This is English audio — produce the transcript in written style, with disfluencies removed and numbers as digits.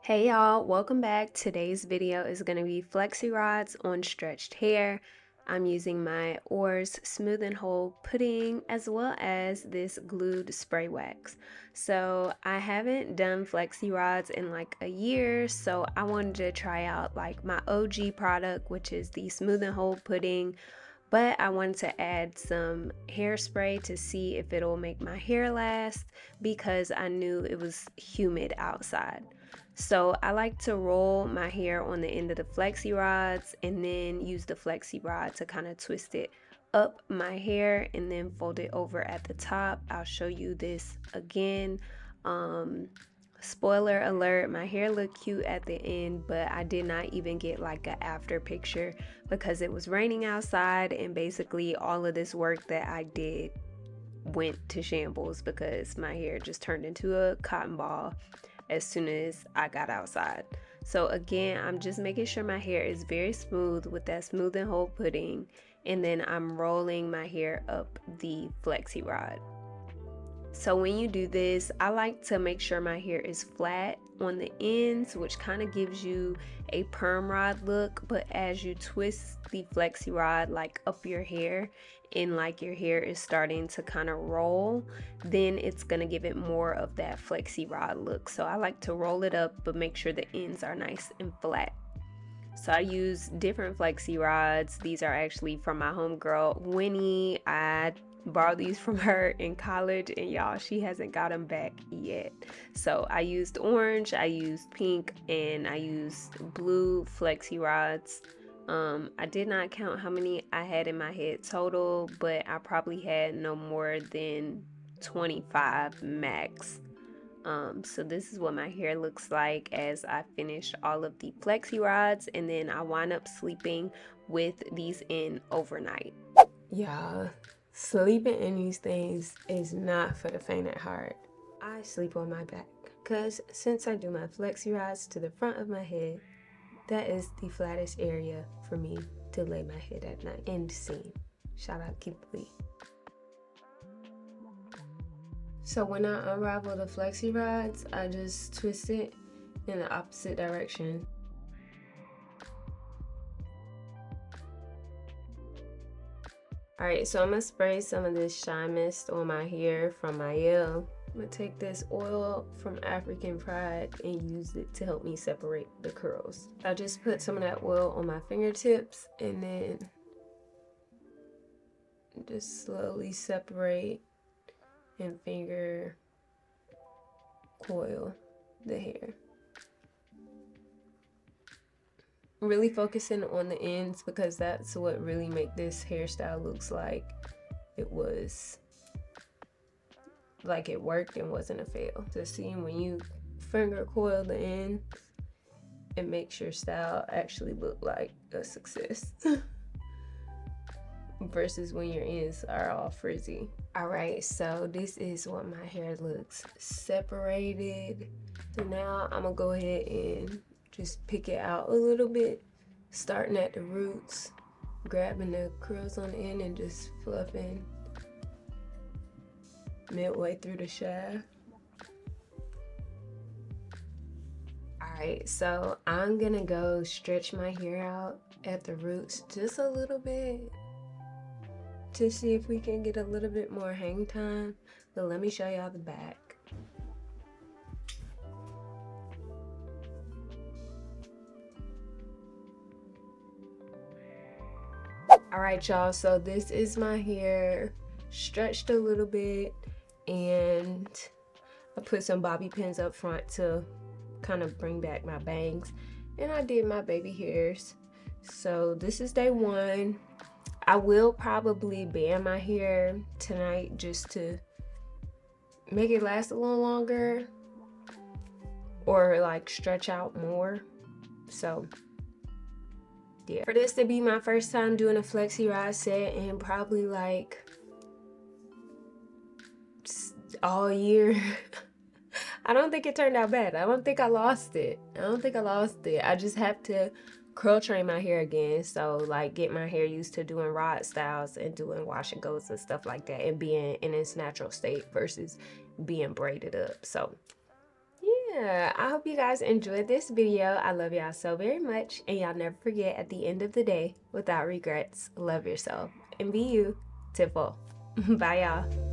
Hey y'all, welcome back. Today's video is going to be flexi rods on stretched hair. I'm using my Oars Smooth and Hold pudding as well as this glued spray wax. So I haven't done flexi rods in like a year, so I wanted to try out like my OG product, which is the Smooth and Hold pudding. But I wanted to add some hairspray to see if it'll make my hair last because I knew it was humid outside. So I like to roll my hair on the end of the flexi rods and then use the flexi rod to kind of twist it up my hair and then fold it over at the top. I'll show you this again. Spoiler alert, my hair looked cute at the end, but I did not even get like an after picture because it was raining outside, and basically all of this work that I did went to shambles because my hair just turned into a cotton ball as soon as I got outside. So again, I'm just making sure my hair is very smooth with that Smooth and Hold pudding, and then I'm rolling my hair up the flexi rod. So when you do this, I like to make sure my hair is flat on the ends, which kind of gives you a perm rod look. But as you twist the flexi rod like up your hair and like your hair is starting to kind of roll, then it's going to give it more of that flexi rod look. So I like to roll it up but make sure the ends are nice and flat. So I use different flexi rods. These are actually from my homegirl Winnie. I borrowed these from her in college, and y'all, she hasn't got them back yet. So I used orange, I used pink, and I used blue flexi rods. I did not count how many I had in my head total, but I probably had no more than 25 max. So this is what my hair looks like as I finish all of the flexi rods, and then I wind up sleeping with these in overnight. Y'all, sleeping in these things is not for the faint at heart. I sleep on my back because since I do my flexi rods to the front of my head, that is the flattest area for me to lay my head at night. End scene. Shout out Kimberly. So when I unravel the flexi rods, I just twist it in the opposite direction. Alright, so I'm going to spray some of this shine mist on my hair from my I'm going to take this oil from African Pride and use it to help me separate the curls. I just put some of that oil on my fingertips and then just slowly separate and finger coil the hair. Really focusing on the ends because that's what really make this hairstyle looks like it was, like it worked and wasn't a fail. So see, when you finger coil the ends, it makes your style actually look like a success. Versus when your ends are all frizzy. Alright, so this is what my hair looks separated. So now I'm gonna go ahead and just pick it out a little bit, starting at the roots, grabbing the curls on the end and just fluffing midway through the shaft. Alright, so I'm gonna go stretch my hair out at the roots just a little bit to see if we can get a little bit more hang time, but let me show y'all the back. Alright y'all, so this is my hair stretched a little bit, and I put some bobby pins up front to kind of bring back my bangs, and I did my baby hairs. So this is day one. I will probably band my hair tonight just to make it last a little longer or like stretch out more. So yeah, for this to be my first time doing a flexi rod set and probably like all year, I don't think it turned out bad. I don't think I lost it. I just have to curl train my hair again, so like get my hair used to doing rod styles and doing wash and goes and stuff like that, and being in its natural state versus being braided up. So yeah, yeah, I hope you guys enjoyed this video. I love y'all so very much. And y'all never forget, at the end of the day, without regrets, love yourself and be you, Tipple. Bye, y'all.